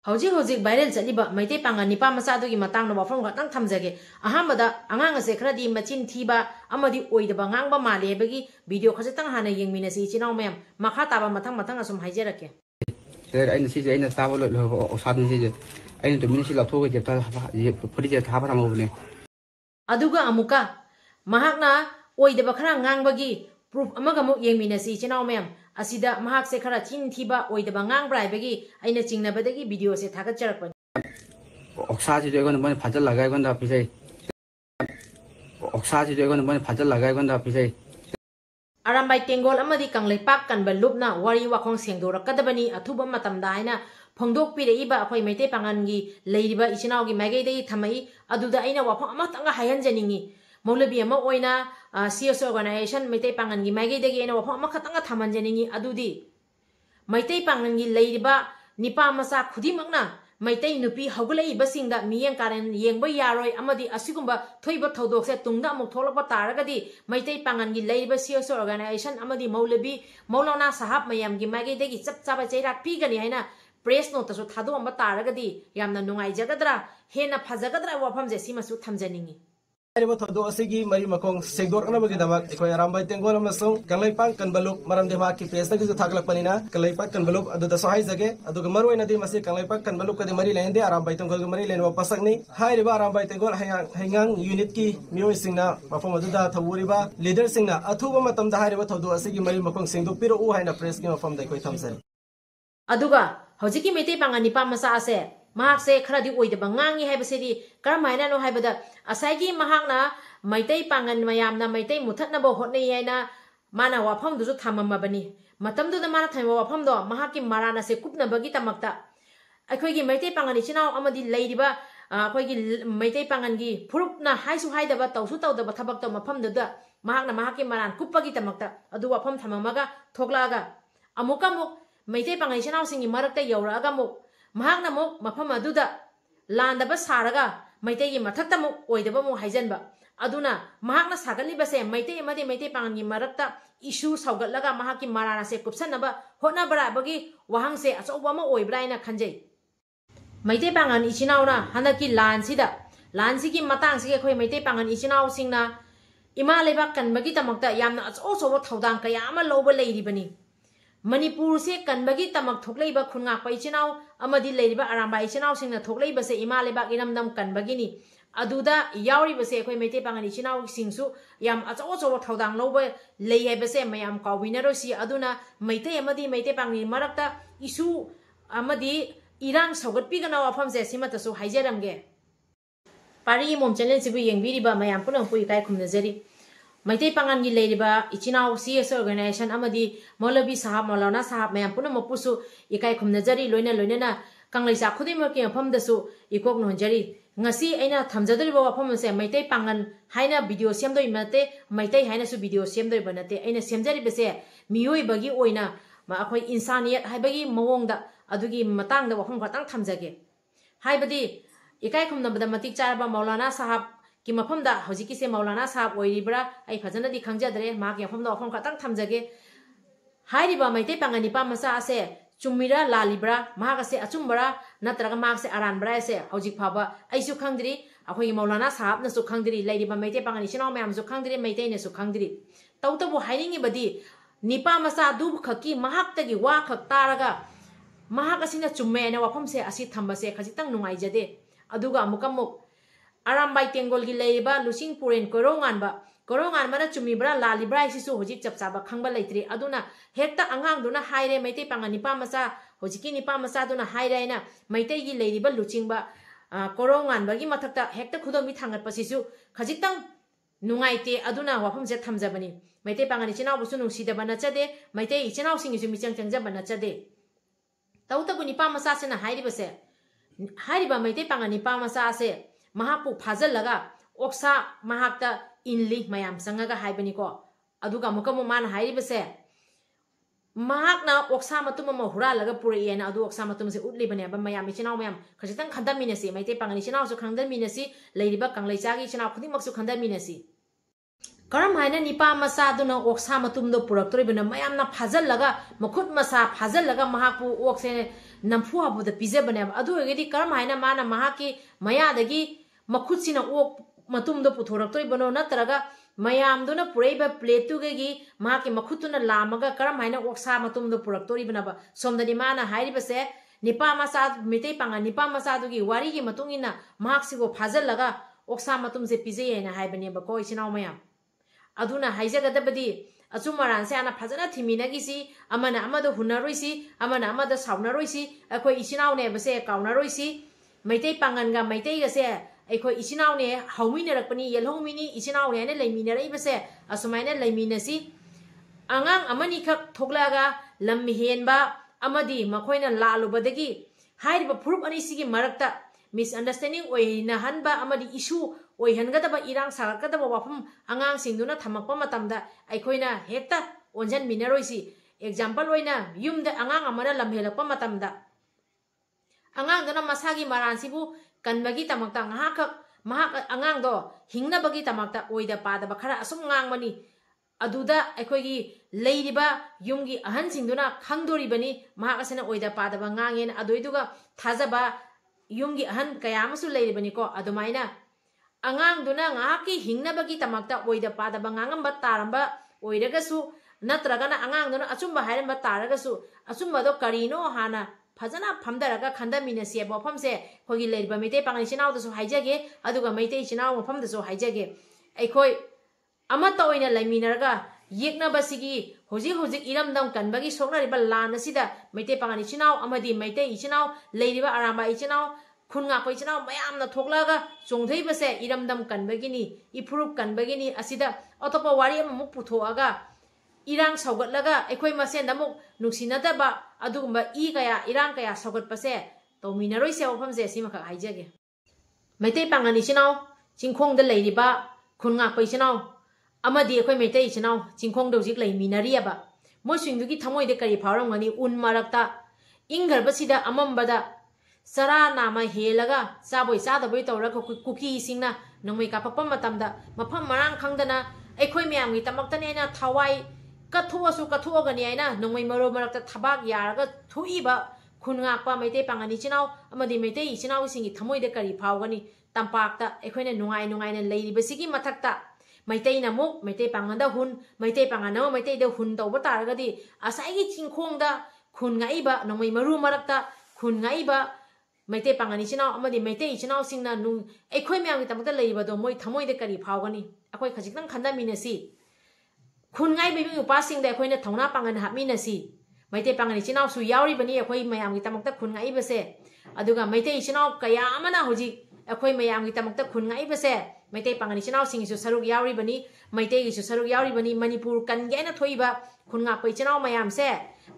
हौजिक हौजिक viral चलिबा मैते पांगा Nipah मचादुगी मतांगना वफम खतंग थमजगे अहामदा अंगांग असे खरदी मचिन थीबा अमदी ओइदबा ngang मालेबगी वीडियो खजतंग हाना येंगमिनसी चिनाव मैम मखा ताबा मथंग मथंग असुम हाइजरके सर अइन सिजे अइन ताबो ओसादन सिजे अइन तो मिनिसि लथोगे जेता फुरिजे थाबा थामोबने अदुगा अमुका महाकना ओइदबा खरा ngangbagi proof amaga muk येंगमिनसी चिनाव मैम असिदा महाक से खरा चिन थीबा ओइदबा ngang ब्राइबगी अइना चिंगनबदगी वीडियो से थागतचरकपन ओक्साजी जोगन मन फाजल लगाय गन्दा पिसै ओक्साजी जोगन मन फाजल लगाय गन्दा पिसै अरामबाई टेंगोल अमदी कंगलेपाक कनबा लुपना वारी वाखोंग सेंगदोरकदबनी अथुबा मतमदा हाइना फोंदोकपिरेइबा अखोय मैते पांगनगी लेरिबा इचिनावगी मैगैदगी थमई अदुदा अइना वाफों अमतंगा हायनजनिंगी मौलबी अमा ओइना सीएस ऑर्गेनाइजेशन मैते पांगनगी मैगैदगी अइना वाफों अमखतंगा थमनजनिंगी अदुदी मैते पांगनगी लेरिबा निपा मचा खुदिमकना मैते नुपी हौगलैबसिंगदा मियें कारण येंगबा यारोय अमदी असिगुंबा थोइबा थौदोकसे तुंगदा अमुक थोलकपा तारगदी मैते पांगनगी लेरिबा सीएस ऑर्गेनाइजेशन अमदी मौलबी मौलाना साहब मयामगी मैगैदगी चपचाबा चैराक पीगनी हाइना प्रेस नोटसु थादोंबा तारगदी यामना नुंगाइजगदरा हेना फजगदरा वाफमजे सिमसु थमजनिंगी थोदो असिगी मरी मकोंग सेंगदोरकनबगीदमक एकोय अरामबाई टेंगोल अमसुंग कंगलैपांग कनबलुक मरमदेमा की पेजदगी थागलकपनिना कंगलैपांग कनबलुक अदुदा सहायजगे अदुगा मरोइनदी मसे कंगलैपांग कनबलुक कदि मरी लेंदे अरामबाई टेंगोल मरी लेनवा पसकनी हाइरिबा अरामबाई टेंगोल हैंगांग यूनिट की मियोइसिंगना मफम अदुदा थवुरिबा लीडरसिंगना अथुबा मतमदा हाइरिबा थोदो असिगी मरी मकोंग सेंगदोकपिरो हाइना प्रेस की मफम दैकोय थमसर अदुगा हौजिकी मैते पांगा निपा मचा असे महाकसे खरदी ओइदबा ngangi हाइबसेदी करम हाइनानो हाइबदा असाइगी महाकना मैते पांगन मयामना मैते मुथतनबो होटनै याइना माना वाफम दुजु थाममबनी मतमदुदा माना थाइबा वाफम दो महाकी माराना से कुपनबगी तमक्ता अखोइगी मैते पांगन इचिनाव अमदी लैरिबा अखोइगी मैते पांगनगी फुरुपना हाइसु हाइदबा तौसु तौदबा थबक्तो मफमदुदा महाकना महाकी मारान कुपपगी तमक्ता अदु वाफम थाममगा थोकलागा अमुकमुक मैते पांगन इचिनाव सिंगी मरक्ता यौरागा मुक महाकना मुक मफम अदुदा लांदबा सारगा मैतेगी मथक्ता मुक ओइदबा मुक हाइजनबा अदुना महाकना सागलिबसे मैते अमदी मैते पांगनगी मरक्ता इशू सौगतलगा महाकी माराना से कुपसनबा होटनबराबगी वहांसे अचौबमा ओइब्राइना खंजै मैते पांगन इचिनावना हनकी लानसिगी मतांगसिगे खोय मैते पांगन इचिनाव सिंगना इमा लेबा कनबगी तमक्ता यामना अचौचौबा थौदांग कया अमा लौबा लैरिबनी मणिपुर से कनबगी तमक थोकलेबा खुनगाप इचिनाव अमदी लेरिबा अरामबा इचिनाव सिंगना थोकलेबसे इमा लेबा इरमदम कनबगिनी अदुदा यावरिबसे अखोय मैते पांगन इचिनाव सिंगसु याम अचौचौबा थौदांग लौबा लेइ हाइबसे मयाम काउबिनरोसि अदुना मैते अमदी मैते पांगनि मरक्ता इशू अमदी इरांग सौगतपिगना वाफमसे सिमतसु हाइजरमगे पारी मोम चैनल सिबु येंगबिरिबा मयाम पुनः पुइ काय खुमनजरी मैते पांगन की लेरिबा इचिनाव सीएस ऑर्गेनाइजेशन अमदी मौलवी साहब मौलाना साहब मयाम पुनः मपुसु इकाय खुमनजरी लोइना कंगलैसा खुदिमके मफमदसु इकोक नोंजरी ngasi aina thamjadriba wafam se maitai pangan haina video semdoi mate maitai haina su video semdoi banate aina semjari bese miyoi bagi oina ma akhoi insaniyat haibagi mawongda adugi matang da wafam khatang thamjage haibadi ikai khumna bada matik charaba maulana sahab की मफमदा हजिकी से मौलाना साहब ओइरिब्रा आई फजनदी खंगजदरे माके मफमदा वफम खतंग थमजगे हाइरिबा मैते पांगनि पा मचा असे चुम्मिरा लालिब्रा मागसे अचुम्बरा नत्रगा मागसे अरानब्रा से हजिक फाबा आइसु खंगद्री अखोई मौलाना साहब नसु खंगद्री लैरिबा मैते पांगनि सिनाव मयामसु खंगद्री मैते नसु खंगद्री तौतबु हाइरिंगी बदी निपा मचा दुब खकी महाक्तगी वा खक तारगा महागसिना चुम्मेना वफम से असि थंबसे खजितंग नुंगाइजदे अदुगा अमुकमुक अरामबाई टेंगोल की लेरिबा लुसिंग पुरेन कोरोंगान चुमीब्रा लालिब्रा इसिसु होजिक चपचाबा खंबा लैत्रि अदुना हेक्ता अंगांगदुना हाइरे मैते पांगा निपा मचा होजिकी निपा मचा दुना हाइरेना मैते की लेरिबा लुचिंगबा कोरोंगान बगी मथक्ता हेक्ता खुदोमी थांगतपसिसु खजितंग नुंगाइते अदुना वाफम से थमजबनी मैते पांगा निचिनाव बुसु नुंसीदबा नचदे मैते इचिनाव सिंगिसु मिचंग चंगजबा नचदे तौतबु निपा मचा सेना हाइरिबसे हाइरिबा मैते पांगा निपा मचा से महापु फाजलगा ओक्सा महाक्ता इनली मयाम संगगा हाइबनिको अदुगा मुकमु मान हाइरिबसे महाक्ना ओक्सा मतुम म हुरालगा पुरेना अदु ओक्सा मतुम से उतलिबने बा मयाम इचिनाव मयाम खजितंग खंदमिनसी मैते पांगनि इचिनाव सु खंदमिनसी लेरिबा कंगलैचागी इचिनाव खुदिमकसु खंदमिनसी करम हाइना निपा मचा दुना ओक्सा मतुम दो पुरक्तोरिबना मयामना फाजलगा मखुत मसा फाजलगा महापु ओक्से नंफु हाबुद पिजबने अदु एगेदी करम हाइना माना महाकी मयादगी मखुtsiना ओक मतुमदो पुथोरक्तोइबनो नत्रगा मयामदुना पुरैबा प्लेटुगेगी महाकी मखुतुना लामगा करम हाइना ओक्सा मतुमदो पुरक्तोरिबनबा सोमदनि माना हाइरिबसे निपा मसा मितै पांगा निपा मसादुगी वारीगी मतुंगिना महाक्सिगो फाजलगा ओक्सा मतुमसे पिजेयना हाइबनेबको इसिनाव मयाम अदुना हाइजगदबदी अचुमरान से आना फजना थिमिनगिसी अमना अमदो हुनरोइसी अमना अमदो साउनरोइसी अखोय इसिनाव ने बसे काउनरोइसी मैतै पांगनगा मैतै गसे अखोय इसिनाव ने हौमिनरकपनी येलहौमिनी इसिनाव ने लेमिनरई बसे असुमाइना लेमिनसी आंगांग अमनी खक थोगलागा लम्मी हेनबा अमदी मखोयना लालुबदगी हाइरिबा फुरुप अनिसिगी मरक्ता मिसअंडरस्टैंडिंग ओइना हनबा अमदी इशू ओइहनगदबा इरांग सागकदबा वाफम आंगांग सिंगदुना थमकपा मतमदा अखोयना हेक्ता ओंजन मिनरोइसी एग्जांपल ओइना युमदा आंगांग अमना लम्हेलकपा मतमदा आंगांगदना मसागी मरानसिबु कनबगी तमकता ngahak mahak आंगांगदो हिंगनबगी तमकता ओइदा पादबा खरा असुम ngang अदुदा अखोयगी लेरिबा युमगी अहन सिंगदुना खंगदोरिबनी mahak असना ओइदा पादबा ngangen अदोइदुगा थाजबा युमगी अहन कयामसु लेरिबनीको अदुमाइना आंगांगदुना ngahaki hingnabagi tamakta oida padaba ngangamba taramba oiragasu natragana आंगांगदुना अचुम्बा हाइरंबा तारगासु अचुम्बादो करिनो हाना फजना फमदरगा खंदमिना से बफमसे खोगी लेरिबा मेते पांगनि सिनावदसु हाइजगे अदुगा मेते सिनाव मफमदसु हाइजगे अखोय अमता ओइना लैमिनरगा येकनबसिगी होजी होजी इरमदम कनबगी सोकनरिबा लानसिदा मेते पांगनि सिनाव अमदि मेते सिनाव लेरिबा आरामबा सिनाव खुनगा कोइ सिनाव मयामना थोकलागा चोंथैबसे इरमदम कनबगिनी इफुरुप कनबगिनी असिदा अतोपा वारी अममुक पुथोआगा इरांग सौगतलगा अखोय मसेन दमुक नुक्सिनदबा अदुगुम्बा इ कया इरांग कया सौगतपसे तौमिनरोइसे वफमसे सिमखा हाइजगे मैतै पांगनि सिनाव चिंखोंग द लेरिबा खुनगा कोइ सिनाव अमदि अखोय मैतै सिनाव चिंखोंग दौजिक लेमिनरियाबा मोसिंदुगी थमोइदे करि फावरंगनि उन मरक्ता इंगरबसिदा अममबदा सरा नाम हेलगा चाबोय चादबोय तौरगा कुकी सिंगना नंगमै कापपम मतमदा मफम मरांग खंगदना अखोय म्यामगी तमक्तनेना थवाई कथोसु कथोगनी आइना नंगमै मरो मरक्ता थबाक यारगा थुइबा खुनगापा मैतै पांगनि चिनाव अमदि मैतै चिनाव सिंगी थमोइदे करि फावगनी तंपाकता अखोयना नुंगाइ नुंगाइना लेरिबसिगी मथक्ता मैतैना मुक मैतै पांगनदा हुन मैतै पांगना मैतैदा हुन तौबा तारगदी असाइगी चिंखोंगदा खुनगाइबा नंगमै मरु मरक्ता खुनगाइबा मैतै पांगनि चिनाव अमदि मैतै चिनाव सिंगना नु अखोय म्यामगी तमक्ता लेरिबदो मोइ थमोइदे करि फावगनी अखोय खजितंग खंदामिनसी खुनगाइ बिबि उपासिंगदा अखोयना थौना पांगन हामिनसी मैतै पांगनि चिनाव सु यावरिबनी अखोय मयामगी तमक्ता खुनगाइबसे अदुगा मैतै चिनाव कया अमना होजि अखोय मयामगी तमक्ता खुनगाइबसे मैतै पांगनि चिनाव सिंगिसु सरुक यावरिबनी मैतैगिसु सरुक यावरिबनी मणिपुर कनगेना थोइबा खुनगा कोइ चिनाव मयामसे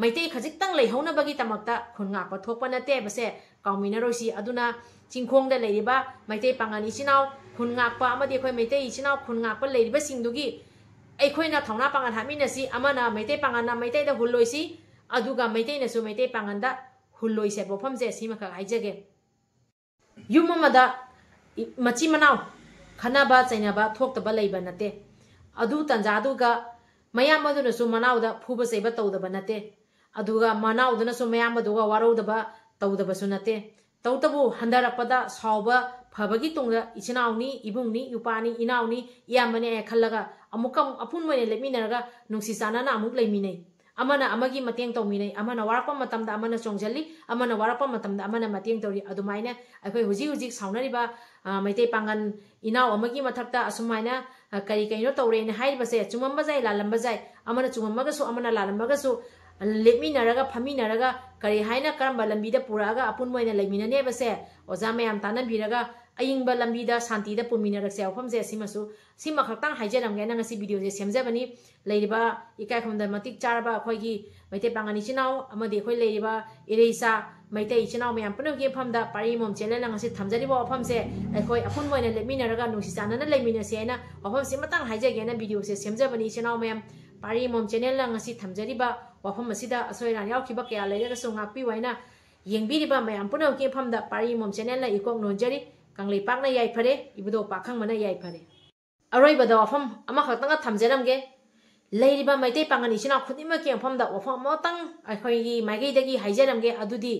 मैतै खजितंग लेहौनबगी तमक्ता खुनगा पथोकपा नते बसे काउमिनरोइसी अदुना चिंखोंगदा लेरिबा मैतै पांगनि चिनाव खुनगापा अमदि अखोय मैतै चिनाव खुनगापा लेरिबा सिंदुगी अखोयना थौना पांगन हामिनसी अमना मैतै पांगना मैतैदा हुल्लोइसी अदुगा मैतैनसु मैतै पांगनदा हुल्लोइसे बफमसे सिमखा हाइजगे युममदा मची मनाव खनाबा चैनाबा थोक्तबा लेबा नते अदु तंजादुगा मयामदुनसु मनावदा फुबा चैबा तौदबा नते अदुगा मनावदुनसु मयामदुगा वारौदबा तौदबसु नते तौतबु हंदरपदा सावबा फबगी तुंगदा इचिनावनी इबुंगनी युपानी इनावनी इयामने खल्लगा अमुकम अपुन मोने लेमिनरगा नुंसी चानाना अमुक लेमिनै अमना अमगी मतेंग तौमिनै अमना वारपा मतमदा अमना चोंगजली अमना वारपा मतमदा अमना मतेंग तौरी अदुमाइना अखोय हुजी हुजी सावनरिबा मैतै पांगन इनाव अमगी मथक्ता असुमाइना करी कइनो तौरेने हाइबसे चुमम्बा जाय लालम्बा जाय अमना चुमम्बगसु अमना लालम्बगसु लेमिनरगा फमिनरगा करी हाइना करम्बा लंबीदा पुरागा अपुन मोइना लेमिननेबसे ओजा मयाम तानबिरगा अयिंगबा लंबीदा शांतिदा पुमिनरक्से वफमसे सिमसु सिमा खक्तांग हाइजरमगे नंगसी वीडियो जे सेमजबनी लेरिबा इकायखमदा मतिक चारबा अखोयगी मैतै पांगनि चिनाव अमदि अखोय लेरिबा इरेसा मैतै चिनाव मयाम पुनगे फमदा पारिमोम चैनल नंगसी थमजरिबा वफमसे अखोय अपुन मोइना लेमिनरगा नुसी चानना लेमिनसे हैना वफमसे मतंग हाइजगेना वीडियो से सेमजबनी चिनाव मयाम पारिमोम चैनल नंगसी थमजरिबा वफम असिदा असोयरान यावखिबा कया लेरगसु ngakpi waina yengbiriba mayam punoke famda parimom channel la ikok nonjari kanglei pakna yai phare ibudo pakhang mana yai phare aroi bada wafam ama khatanga thamjaramge leiriba maitei pangani sina khudima ke famda wafam motang akhoi gi maigei dagi haijaramge adudi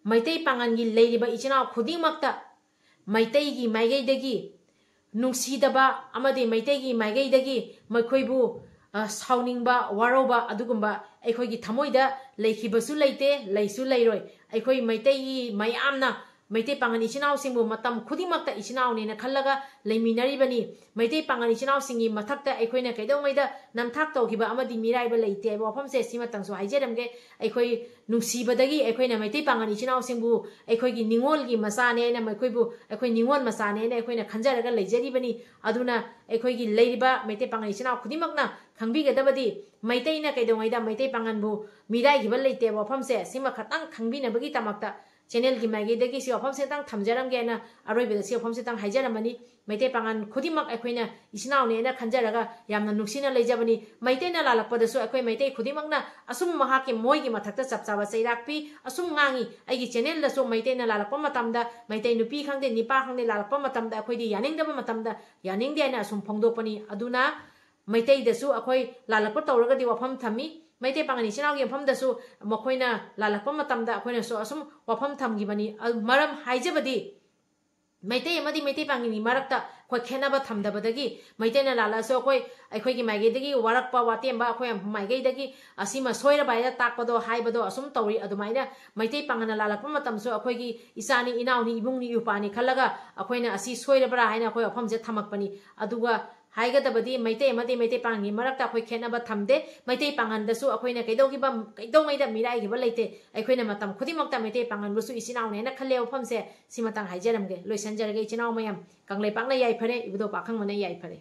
Meitei ꯄꯥꯡꯒꯟꯒꯤ ꯂꯩꯔꯤꯕ ꯏꯆꯤꯟꯅꯥꯎ ꯈꯨꯗꯤꯡꯃꯛꯇ ꯃꯩꯇꯩꯒꯤ ꯃꯥꯏꯀꯩꯗꯒꯤ ꯅꯨꯡꯁꯤꯗꯕ ꯑꯃꯗꯤ ꯃꯩꯇꯩꯒꯤ ꯃꯥꯏꯀꯩꯗꯒꯤ ꯃꯈꯣꯏꯕꯨ ꯁꯥꯎꯅꯤꯡꯕ ꯋꯥꯔꯧꯕ ꯑꯗꯨꯒꯨꯝꯕ ꯑꯩꯈꯣꯏꯒꯤ ꯊꯃꯣꯏꯗ ꯂꯩꯈꯤꯕꯁꯨ ꯂꯩꯇꯦ ꯂꯩꯁꯨ ꯂꯩꯔꯣꯏ ꯑꯩꯈꯣꯏ ꯃꯩꯇꯩꯒꯤ ꯃꯌꯥꯝꯅ ꯃꯩꯇꯩ ꯄꯥꯡꯒꯟ ꯏꯆꯤꯟꯅꯥꯎꯁꯤꯡꯕꯨ ꯃꯇꯝ ꯈꯨꯗꯤꯡꯃꯛꯇ ꯏꯆꯤꯟꯅꯥꯎꯅꯦꯅ ꯈꯜꯂꯒ ꯂꯩꯃꯤꯟꯅꯔꯤꯕꯅꯤ ꯃꯩꯇꯩ ꯄꯥꯡꯒꯟ ꯏꯆꯤꯟꯅꯥꯎꯁꯤꯡꯒꯤ ꯃꯊꯛꯇ ꯑꯩꯈꯣꯏꯅ ꯀꯩꯗꯧꯉꯩꯗ ꯅꯝꯊꯥꯛ ꯇꯧꯈꯤꯕ ꯑꯃꯗꯤ ꯃꯤꯔꯥꯏꯕ ꯂꯩꯇꯦ ꯍꯥꯏꯕ ꯋꯥꯐꯝꯁꯦ ꯁꯤꯃꯇꯪꯁꯨ ꯍꯥꯏꯖꯔꯝꯒꯦ ꯑꯩꯈꯣꯏ ꯅꯨꯡꯁꯤꯕꯗꯒꯤ ꯑꯩꯈꯣꯏꯅ ꯃꯩꯇꯩ ꯄꯥꯡꯒꯟ ꯏꯆꯤꯟꯅꯥꯎꯁꯤꯡꯕꯨ ꯑꯩꯈꯣꯏꯒꯤ ꯅꯤꯡꯉꯣꯜꯒꯤ ꯃꯆꯥꯅꯦ ꯍꯥꯏꯅ ꯃꯈꯣꯏꯕꯨ ꯑꯩꯈꯣꯏ ꯅꯤꯡꯉꯣꯜ ꯃꯆꯥꯅꯦꯅ ꯑꯩꯈꯣꯏꯅ ꯈꯟꯖꯔꯒ ꯂꯩꯖꯔꯤꯕꯅꯤ ꯑꯗꯨꯅ ꯑꯩꯈꯣꯏꯒꯤ ꯂꯩꯔꯤꯕ ꯃꯩꯇꯩ ꯄꯥꯡꯒꯟ ꯏꯆꯤꯟꯅꯥꯎ ꯈꯨꯗꯤꯡꯃꯛꯅ ꯈꯪꯕꯤꯒꯗꯕꯗꯤ ꯃꯩꯇꯩꯅ ꯀꯩꯗꯧꯉꯩꯗ ꯃꯩꯇꯩ ꯄꯥꯡꯒꯟꯕꯨ ꯃꯤꯔꯥꯏꯈꯤꯕ ꯂꯩꯇꯦ ꯋꯥꯐꯝꯁꯦ ꯁꯤꯃ ꯈꯛꯇꯪ ꯈꯪꯕꯤꯅꯕꯒꯤꯗꯃꯛꯇ ꯆꯦꯅꯦꯜꯒꯤ ꯃꯥꯏꯀꯩꯗꯒꯤ ꯁꯤ ꯋꯥꯐꯝꯁꯦ ꯇꯪ ꯊꯝꯖꯔꯝꯒꯦꯅ ꯑꯔꯣꯏꯕꯗ ꯁꯤ ꯋꯥꯐꯝꯁꯦ ꯇꯪ ꯍꯥꯏꯖꯔꯝꯃꯅꯤ ꯃꯩꯇꯩ ꯄꯥꯡꯒꯟ ꯈꯨꯗꯤꯡꯃꯛ ꯑꯩꯈꯣꯏꯅ ꯏꯆꯤꯟꯅꯥꯎꯅꯦꯅ ꯈꯟꯖꯔꯒ ꯌꯥꯝꯅ ꯅꯨꯡꯁꯤꯅ ꯂꯩꯖꯕꯅꯤ ꯃꯩꯇꯩꯅ ꯂꯥꯜꯂꯛꯄꯗꯁꯨ ꯑꯩꯈꯣꯏ ꯃꯩꯇꯩ ꯈꯨꯗꯤꯡꯃꯛꯅ ꯑꯁꯨꯝ ꯃꯍꯥꯛꯀꯤ ꯃꯣꯏꯒꯤ ꯃꯊꯛꯇ ꯆꯞ ꯆꯥꯕ ꯆꯩꯔꯥꯛ ꯄꯤ ꯑꯁꯨꯝ ꯉꯥꯡꯉꯤ ꯑꯩꯒꯤ ꯆꯦꯅꯦꯜꯗꯁꯨ ꯃꯩꯇꯩꯅ ꯂꯥꯜꯂꯛꯄ ꯃꯇꯝꯗ ꯃꯩꯇꯩ ꯅꯨꯄꯤ ꯈꯪꯗꯦ ꯅꯤꯄꯥ ꯈꯪꯗꯦ ꯂꯥꯜꯂꯛꯄ ꯃꯇꯝꯗ ꯑꯩꯈꯣꯏꯗꯤ ꯌꯥꯅꯤꯡꯗꯕ ꯃꯇꯝꯗ ꯌꯥꯅꯤꯡꯗꯦ ꯍꯥꯏꯅ ꯑꯁꯨꯝ ꯐꯣꯡꯗꯣꯛꯄꯅꯤ ꯑꯗꯨꯅ ꯃꯩꯇꯩꯗꯁꯨ ꯑꯩꯈꯣꯏ ꯂꯥꯜꯂꯛꯄ ꯇꯧꯔꯒꯗꯤ ꯋꯥꯐꯝ ꯊꯝꯃꯤ ꯃꯩꯇꯩ ꯄꯥꯡꯒꯟ ꯏꯆꯤꯟꯅꯥꯎꯒꯤ ꯃꯐꯝꯗꯁꯨ ꯃꯈꯣꯏꯅ ꯂꯥꯜꯂꯛꯄ ꯃꯇꯝꯗ ꯑꯩꯈꯣꯏꯅꯁꯨ ꯑꯁꯨꯝ ꯋꯥꯐꯝ ꯊꯝꯈꯤꯕꯅꯤ ꯃꯔꯝ ꯍꯥꯏꯖꯕꯗꯤ ꯃꯩꯇꯩ ꯑꯃꯗꯤ ꯃꯩꯇꯩ ꯄꯥꯡꯒꯟꯒꯤ ꯃꯔꯛꯇ ꯑꯩꯈꯣꯏ ꯈꯦꯠꯅꯕ ꯊꯝꯗꯕꯗꯒꯤ ꯃꯩꯇꯩꯅ ꯂꯥꯜꯂꯁꯨ ꯑꯩꯈꯣꯏꯒꯤ ꯃꯥꯏꯀꯩꯗꯒꯤ ꯋꯥꯔꯛꯄ ꯋꯥꯇꯦꯝꯕ ꯑꯩꯈꯣꯏ ꯃꯥꯏꯀꯩꯗꯒꯤ ꯑꯁꯤꯃ ꯁꯣꯏꯔꯕ ꯍꯥꯏꯅ ꯇꯥꯛꯄꯗꯣ ꯍꯥꯏꯕꯗꯣ ꯑꯁꯨꯝ ꯇꯧꯔꯤ ꯑꯗꯨꯃꯥꯏꯅ ꯃꯩꯇꯩ ꯄꯥꯡꯒꯟꯅ ꯂꯥꯜꯂꯛꯄ ꯃꯇꯝꯁꯨ ꯑꯩꯈꯣꯏꯒꯤ ꯏꯆꯥꯅꯤ ꯏꯅꯥꯎꯅꯤ ꯏꯕꯨꯡꯅꯤ ꯏꯎꯄꯥꯅꯤ ꯈꯜꯂꯒ ꯑꯩꯈꯣꯏꯅ ꯑꯁꯤ ꯁꯣꯏꯔꯕ꯭ꯔꯥ ꯍꯥꯏꯅ ꯑꯩꯈꯣꯏ ꯋꯥꯐꯝꯁꯦ ꯊꯝꯃꯛꯄꯅꯤ ꯑꯗꯨꯒ ꯍꯥꯏꯒꯗꯕꯗꯤ ꯃꯩꯇꯩ ꯑꯃꯗꯤ ꯃꯩꯇꯩ ꯄꯥꯡꯒꯟꯒꯤ ꯃꯔꯛꯇ ꯑꯩꯈꯣꯏ ꯈꯦꯠꯅꯕ ꯊꯝꯗꯦ ꯃꯩꯇꯩ ꯄꯥꯡꯒꯟꯗꯁꯨ ꯑꯩꯈꯣꯏꯅ ꯀꯩꯗꯧꯉꯩꯗ ꯃꯤꯔꯥꯏꯈꯤꯕ ꯂꯩꯇꯦ ꯑꯩꯈꯣꯏꯅ ꯃꯇꯝ ꯈꯨꯗꯤꯡꯃꯛꯇ ꯃꯩꯇꯩ ꯄꯥꯡꯒꯟꯕꯨꯁꯨ ꯏꯆꯤꯟꯅꯥꯎꯅꯦꯅ ꯈꯜꯂꯦ ꯋꯥꯐꯝꯁꯦ ꯁꯤꯃꯇꯪ ꯍꯥꯏꯖꯔꯝꯒꯦ ꯂꯣꯏꯁꯤꯟꯖꯔꯒꯦ ꯏꯆꯤꯟꯅꯥꯎ ꯃꯌꯥꯝ ꯀꯪꯂꯩꯄꯥꯛꯅ ꯌꯥꯏꯐꯔꯦ ꯏꯕꯨꯙꯧ ꯄꯥꯈꯪꯕꯅ ꯌꯥꯏꯐꯔꯦ